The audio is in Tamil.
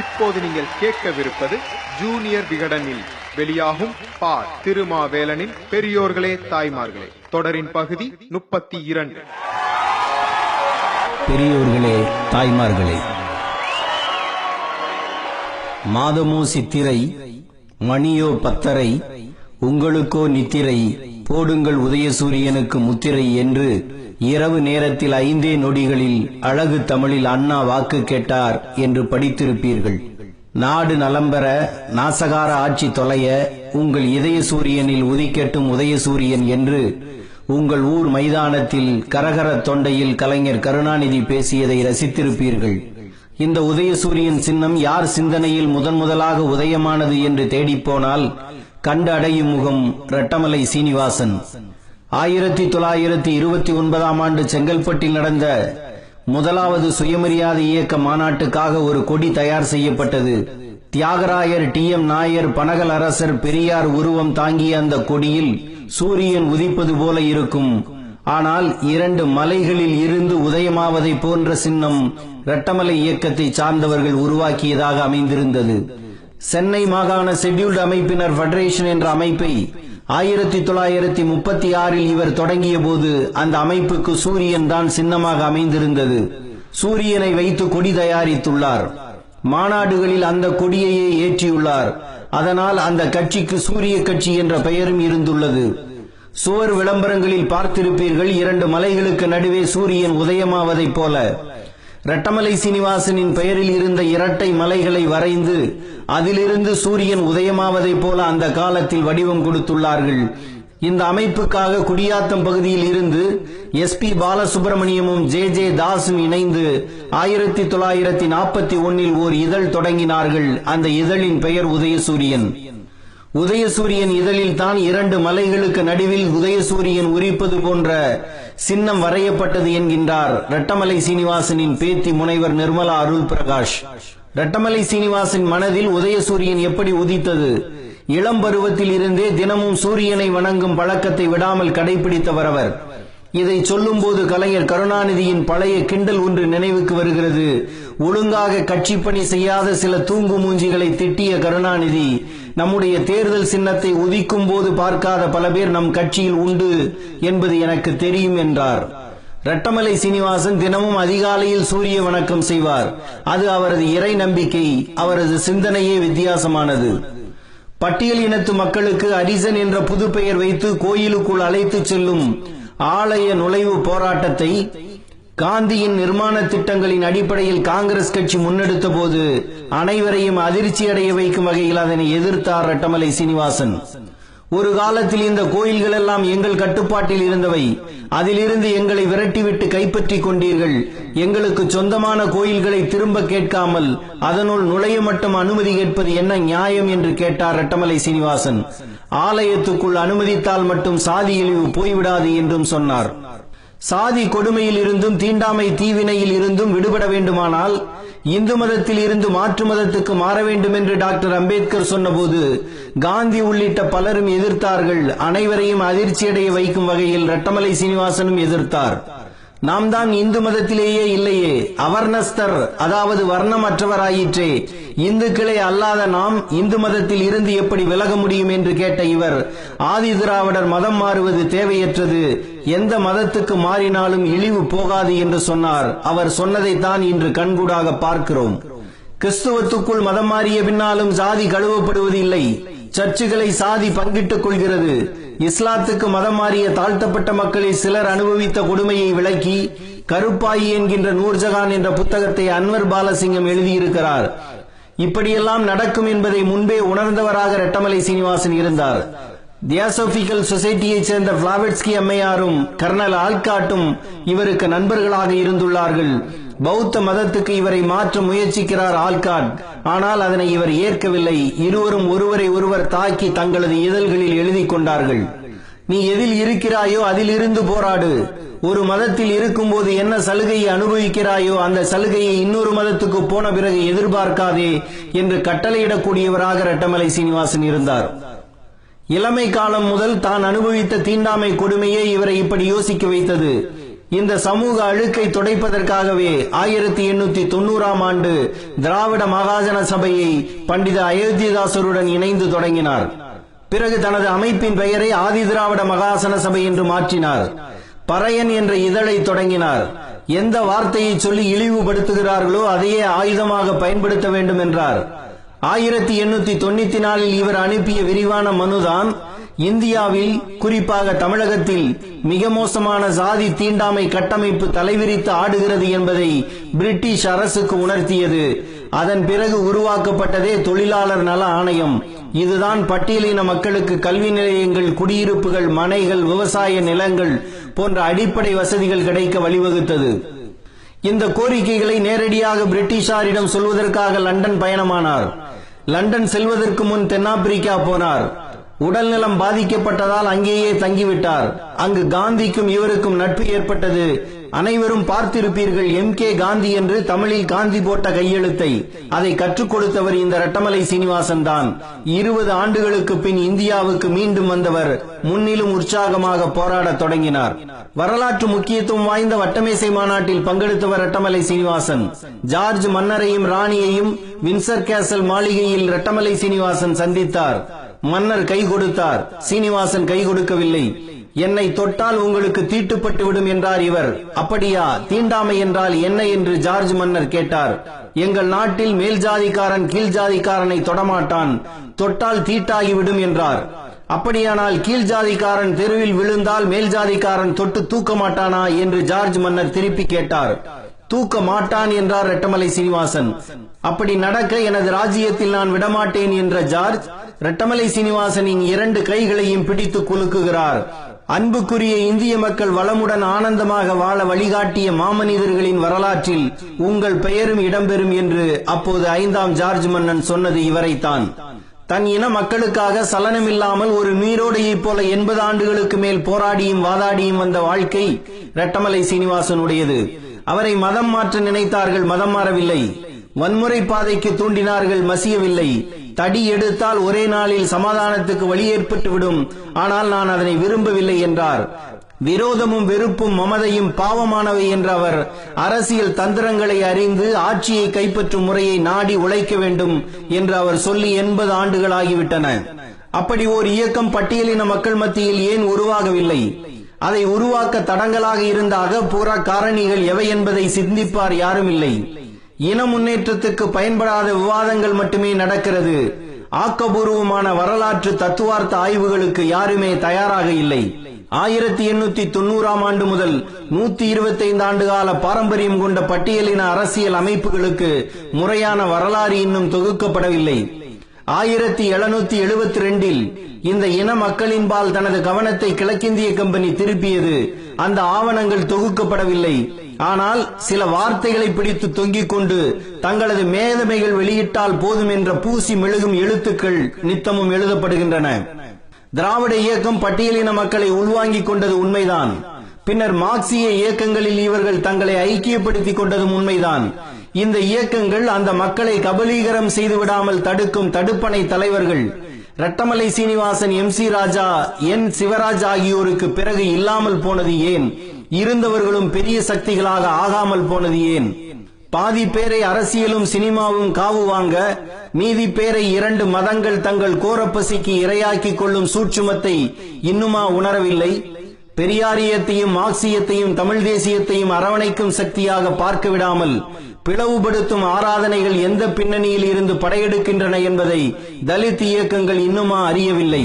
இப்போது நீங்கள் கேட்கவிருப்பது ஜூனியர் விகடனில் வெளியாகும் பா. திருமாவேலனின் பெரியோர்களே தாய்மார்களே தொடரின் பகுதி 32. பெரியோர்களே தாய்மார்களே. மாதமோ சித்திரை, மணியோ பத்தரை, உங்களுக்கோ நித்திரை, போடுங்கள் உதயசூரியனுக்கு முத்திரை என்று இரவு நேரத்தில் 5 நொடிகளில் அழகு தமிழில் அண்ணா வாக்கு கேட்டார் என்று படித்திருப்பீர்கள். நாடு நலம்பெற, நாசகார ஆட்சி தொலைய, உங்கள் இதய சூரியனில் உதிக்கட்டும் உதயசூரியன் என்று உங்கள் ஊர் மைதானத்தில் கரகர தொண்டையில் கலைஞர் கருணாநிதி பேசியதை ரசித்திருப்பீர்கள். இந்த உதயசூரியன் சின்னம் யார் சிந்தனையில் முதலாக உதயமானது என்று தேடிப்போனால் கண்டு அடையும் முகம் ரெட்டமலை சீனிவாசன். 1929ஆம் ஆண்டு செங்கல்பட்டில் நடந்த முதலாவது சுயமரியாதை இயக்க மாநாட்டுக்காக ஒரு கொடி தயார் செய்யப்பட்டது. தியாகராயர், டி.எம். நாயர், பனகல் அரசர், பெரியார் உருவம் தாங்கிய அந்த கொடியில் சூரியன் உதிப்பது போல இருக்கும். ஆனால் 2 மலைகளில் இருந்து உதயமாவதை போன்ற சின்னம் ரெட்டமலை இயக்கத்தை சார்ந்தவர்கள் உருவாக்கியதாக அமைந்திருந்தது. சென்னை மாகாண ஷெட்யூல்டு அமைப்பினர் ஃபெடரேஷன் என்ற அமைப்பை 1936இல் இவர் தொடங்கிய போது அந்த அமைப்புக்கு சூரியன் தான் சின்னமாக அமைந்திருந்தது. சூரியனை வைத்து கொடி தயாரித்துள்ளார். மாநாடுகளில் அந்த கொடியையே ஏற்றியுள்ளார். அதனால் அந்த கட்சிக்கு சூரிய கட்சி என்ற பெயரும் இருந்துள்ளது. சுவர் விளம்பரங்களில் பார்த்திருப்பீர்கள், 2 மலைகளுக்கு நடுவே சூரியன் உதயமாவதைப் போல. ரெட்டமலை சீனிவாசனின் பெயரில் இருந்த இரட்டை மலைகளை வரைந்து அதிலிருந்து சூரியன் உதயமாவதைப் போல அந்த காலத்தில் வடிவம் கொடுத்துள்ளார்கள். இந்த அமைப்புக்காக குடியாத்தம் பகுதியில் இருந்து எஸ்.பி. பாலசுப்ரமணியமும் ஜே தாஸும் இணைந்து 1941இல் ஓர் இதழ் தொடங்கினார்கள். அந்த இதழின் பெயர் உதயசூரியன். உதயசூரியன் இதழில் தான் 2 மலைகளுக்கு நடுவில் உதயசூரியன் உரிப்பது போன்ற சின்னம் வரையப்பட்டது என்கின்றார் ரெட்டமலை சீனிவாசனின் பேத்தி முனைவர் நிர்மலா அருள் பிரகாஷ். ரெட்டமலை சீனிவாசன் மனதில் உதயசூரியன் எப்படி உதித்தது? இளம் பருவத்தில் இருந்தே தினமும் சூரியனை வணங்கும் பழக்கத்தை விடாமல் கடைபிடித்தவர் அவர். இதை சொல்லும் போது கலைஞர் கருணாநிதியின் பழைய கிண்டல் ஒன்று நினைவுக்கு வருகிறது. ஒழுங்காக கட்சி பணி செய்யாத சில தூங்கு மூஞ்சிகளை திட்டிய கருணாநிதி, நம்முடைய தேர்தல் சின்னத்தை உதிக்கும் போது பார்க்காத பல பேர் நம் கட்சியில் உண்டு என்பது எனக்கு தெரியும் என்றார். ரெட்டமலை சீனிவாசன் தினமும் அதிகாலையில் சூரிய வணக்கம் செய்வார். அது அவரது இறை நம்பிக்கை. அவரது சிந்தனையே வித்தியாசமானது. பட்டியல் இனத்து மக்களுக்கு அரிசன் என்ற புது பெயர் வைத்து கோயிலுக்குள் அழைத்து செல்லும் ஆலய நுழைவு போராட்டத்தை காந்தியின் நிர்மாண திட்டங்களின் அடிப்படையில் காங்கிரஸ் கட்சி முன்னெடுத்த போது அனைவரையும் அதிர்ச்சியடைய வைக்கும் வகையில் அதனை எதிர்த்தார் ரெட்டமலை சீனிவாசன். ஒரு காலத்தில் இந்த கோயில்கள் எல்லாம் எங்கள் கட்டுப்பாட்டில் இருந்தவை. அதிலிருந்து எங்களை விரட்டிவிட்டு கைப்பற்றி கொண்டீர்கள். எங்களுக்கு சொந்தமான கோயில்களை திரும்ப கேட்காமல் அதனுள் நுழைய மட்டும் அனுமதி கேட்பது என்ன நியாயம் என்று கேட்டார் ரெட்டமலை சீனிவாசன். ஆலயத்துக்குள் அனுமதித்தால் மட்டும் சாதி இழிவு போய்விடாது என்றும் சொன்னார். சாதி கொடுமையில் இருந்தும் தீண்டாமை தீவினையில் இருந்தும் விடுபட வேண்டுமானால் இந்து மதத்தில் இருந்து மாற்று மதத்துக்கு மாற வேண்டும் என்று டாக்டர் அம்பேத்கர் சொன்னபோது காந்தி உள்ளிட்ட பலரும் எதிர்த்தார்கள். அனைவரையும் அதிர்ச்சியடைய வைக்கும் வகையில் ரெட்டமலை சீனிவாசனும் எதிர்த்தார். நாம் தான் இந்து மதத்திலேயே இல்லையே, அவர்ணஸ்தர், அதாவது வர்ணமற்றவராயிற்றே, இந்துக்களே அல்லாத நாம் இந்து மதத்தில் இருந்து எப்படி விலக முடியும் என்று கேட்ட இவர், ஆதி திராவிடர் மதம் மாறுவது தேவையற்றது, எந்த மதத்துக்கு மாறினாலும் இழிவு போகாது என்று சொன்னார். அவர் சொன்னதைத்தான் இன்று கண்கூடாக பார்க்கிறோம். கிறிஸ்துவத்துக்குள் மதம் மாறிய பின்னாலும் சாதி கழுவப்படுவது இல்லை. சர்ச்சுகளை சாதி பங்கிட்டுக் கொள்கிறது. இஸ்லாத்துக்கு மதம் மாறிய தாழ்த்தப்பட்ட மக்களில் சிலர் அனுபவித்த கொடுமையை விளக்கி கருப்பாயி என்கின்ற நூர்ஜஹான் என்ற புத்தகத்தை அன்வர் பாலசிங்கம் எழுதியிருக்கிறார். இப்படியெல்லாம் நடக்கும் என்பதை முன்பே உணர்ந்தவராக ரெட்டமலை சீனிவாசன் இருந்தார். தியோசபிக்கல் சொசைட்டியை சேர்ந்த பிளாவெட்ஸ்கி அம்மையாரும் கர்னல் ஆல்காட்டும் இவருக்கு நண்பர்களாக இருந்துள்ளார்கள். பௌத்த மதத்துக்கு இவரை மாற்ற முயற்சிக்கிறார் ஆல்காட். ஆனால் அதனை இவர் ஏற்கவில்லை. இருவரும் ஒருவரை ஒருவர் தாக்கி தங்களது இதழ்களில் எழுதி கொண்டார்கள். நீ எதில் இருக்கிறாயோ அதில் இருந்து போராடு. ஒரு மதத்தில் இருக்கும் போது என்ன சலுகையை அனுபவிக்கிறாயோ அந்த சலுகையை இன்னொரு மதத்துக்கு போன பிறகு எதிர்பார்க்காதே என்று கட்டளையிடக்கூடியவராக ரெட்டமலை சீனிவாசன் இருந்தார். இளமை காலம் முதல் தான் அனுபவித்த தீண்டாமை கொடுமையே இவரை இப்படி யோசிக்க வைத்தது. இந்த சமூக அழுக்கை துடைப்பதற்காகவே 1890ஆம் ஆண்டு திராவிட மகாஜன சபையை பண்டித அயோத்திதாசருடன் இணைந்து தொடங்கினார். பிறகு தனது அமைப்பின் பெயரை ஆதி திராவிட மகாசன சபை என்று மாற்றினார். பறையன் என்ற இதழை தொடங்கினார். எந்த வார்த்தையை சொல்லி இழிவுபடுத்துகிறார்களோ அதையே ஆயுதமாக பயன்படுத்த வேண்டும் என்றார். 1894 இவர் அனுப்பிய விரிவான மனுதான் இந்தியாவில், குறிப்பாக தமிழகத்தில் மிக மோசமான சாதி தீண்டாமை கட்டமைப்பு தலைவிரித்து ஆடுகிறது என்பதை பிரிட்டிஷ் அரசுக்கு உணர்த்தியது. அதன் பிறகு உருவாக்கப்பட்டதே தொழிலாளர் நல ஆணையம். இதுதான் பட்டியலின மக்களுக்கு கல்வி நிலையங்கள், குடியிருப்புகள், மனைகள், விவசாய நிலங்கள் போன்ற அடிப்படை வசதிகள் கிடைக்க வழிவகுத்தது. இந்த கோரிக்கைகளை நேரடியாக பிரிட்டிஷாரிடம் சொல்வதற்காக லண்டன் பயணமானார். லண்டன் செல்வதற்கு முன் தென்னாப்பிரிக்கா போனார். உடல்நலம் பாதிக்கப்பட்டதால் அங்கேயே தங்கிவிட்டார். அங்கு காந்திக்கும் இவருக்கும் நட்பு ஏற்பட்டது. அனைவரும் பார்த்திருப்பீர்கள் MK காந்தி என்று தமிழில் காந்தி போட்ட கையெழுத்தை. அதை கற்றுக் கொடுத்தவர் இந்த ரெட்டமலை சீனிவாசன் தான். 20 ஆண்டுகளுக்கு பின் இந்தியாவுக்கு மீண்டும் வந்தவர் முன்னிலும் உற்சாகமாக போராடத் தொடங்கினார். வரலாற்று முக்கியத்துவம் வாய்ந்த வட்டமேசை மாநாட்டில் பங்கெடுத்தவர் ரெட்டமலை சீனிவாசன். ஜார்ஜ் மன்னரையும் ராணியையும் வின்சர் கேசல் மாளிகையில் ரெட்டமலை சீனிவாசன் சந்தித்தார். மன்னர் கை கொடுத்தார். சீனிவாசன் கை கொடுக்கவில்லை. என்னை தொட்டால் உங்களுக்கு தீட்டுப்பட்டு விடும் என்றார் இவர். அப்படியா? தீண்டாமை என்றால் என்ன என்று ஜார்ஜ் மன்னர் கேட்டார். எங்கள் நாட்டில் மேல் ஜாதிக்காரன் கீழ் ஜாதிக்காரனை தொடமாட்டான், தொட்டால் தீட்டாகிவிடும் என்றார். அப்படியானால் கீழ் ஜாதிக்காரன் தெருவில் விழுந்தால் மேல் ஜாதிக்காரன் தொட்டு தூக்க மாட்டானா என்று ஜார்ஜ் மன்னர் திருப்பி கேட்டார். தூக்க மாட்டான் என்றார் ரெட்டமலை சீனிவாசன். அப்படி நடக்க எனது ராஜ்யத்தில் நான் விடமாட்டேன் என்ற ஜார்ஜ் ரெட்டமலை சீனிவாசனின் 2 கைகளையும் பிடித்து குலுக்குகிறார். அன்புக்குரிய இந்திய மக்கள் வளமுடன் ஆனந்தமாக வாழ வழிகாட்டிய மாமனிதர்களின் வரலாற்றில் உங்கள் பெயரும் இடம்பெறும் என்று அப்போது 5ஆம் ஜார்ஜ் மன்னன் சொன்னது இவரைத்தான். தன் இன மக்களுக்காக சலனமில்லாமல் ஒரு நீரோடையைப் போல 80 ஆண்டுகளுக்கு மேல் போராடியும் வாதாடியும் வந்த வாழ்க்கை ரெட்டமலை சீனிவாசனுடையது. அவரை மதம் மாற்ற நினைத்தார்கள், மதம் மாறவில்லை. வன்முறை பாதைக்கு தூண்டினார்கள், மசியவில்லை. தடி எடுத்தால் ஒரே நாளில் சமாதானத்துக்கு வழி ஏற்பட்டுவிடும், ஆனால் நான் அதனை விரும்பவில்லை என்றார். விரோதமும் வெறுப்பும் மமதையும் பாவமானவை என்ற அவர் அரசியல் தந்திரங்களை அறிந்து ஆட்சியை கைப்பற்றும் முறையை நாடி உழைக்க வேண்டும் என்று அவர் சொல்லி 80 ஆண்டுகள் ஆகிவிட்டன. அப்படி ஓர் இயக்கம் பட்டியலின மக்கள் மத்தியில் ஏன் உருவாகவில்லை? அதை உருவாக்க தடங்களாக இருந்த அகப்புற காரணிகள் எவை என்பதை சிந்திப்பார் யாரும் இல்லை. இன முன்னேற்றத்துக்கு பயன்படாத விவாதங்கள் மட்டுமே நடக்கிறது. ஆக்கபூர்வமான வரலாற்று தத்துவார்த்த ஆய்வுகளுக்கு யாருமே தயாராக இல்லை. 1890ஆம் ஆண்டு முதல் 125 ஆண்டுகால பாரம்பரியம் கொண்ட பட்டியலின அரசியல் அமைப்புகளுக்கு முறையான வரலாறு இன்னும் தொகுக்கப்படவில்லை. 1772இல் இந்த இன மக்களின்பால் தனது கவனத்தை கிழக்கிந்திய கம்பெனி திருப்பியது. அந்த ஆவணங்கள் தொகுக்கப்படவில்லை. ஆனால் சில வார்த்தைகளை பிடித்து தொங்கிக் கொண்டு தங்களது மேதமைகள் வெளியிட்டால் போதும் என்ற பூசி மெழுகும் எழுத்துக்கள் நித்தமும் எழுதப்படுகின்றன. திராவிட இயக்கம் பட்டியலின மக்களை உள்வாங்கிக் கொண்டது உண்மைதான். பின்னர் மார்க்சிய இயக்கங்களில் இவர்கள் தங்களை ஐக்கியப்படுத்திக் கொண்டதும் உண்மைதான். இந்த இயக்கங்கள் அந்த மக்களை கபலீகரம் செய்து விடாமல் தடுக்கும் தடுப்பணை தலைவர்கள். ரெட்டமலை சீனிவாசன், MC ராஜா, N சிவராஜ் ஆகியோருக்கு பிறகு இல்லாமல் போனது ஏன்? இருந்தவர்களும் பெரிய சக்திகளாக ஆகாமல் போனது ஏன்? பாதி பேரை அரசியலும் சினிமாவும் காவு வாங்க, மீதி பேரை 2 மதங்கள் தங்கள் கோரப்பசிக்கு இரையாக்கிக் கொள்ளும் சூட்சுமத்தை இன்னுமா உணரவில்லை? பெரியாரியத்தையும் மார்க்சியத்தையும் தமிழ் தேசியத்தையும் அரவணைக்கும் சக்தியாக பார்க்க விடாமல் பிளவுபடுத்தும் ஆராதனைகள் எந்த பின்னணியில் இருந்து படையெடுக்கின்றன என்பதை தலித் இயக்கங்கள் இன்னுமா அறியவில்லை?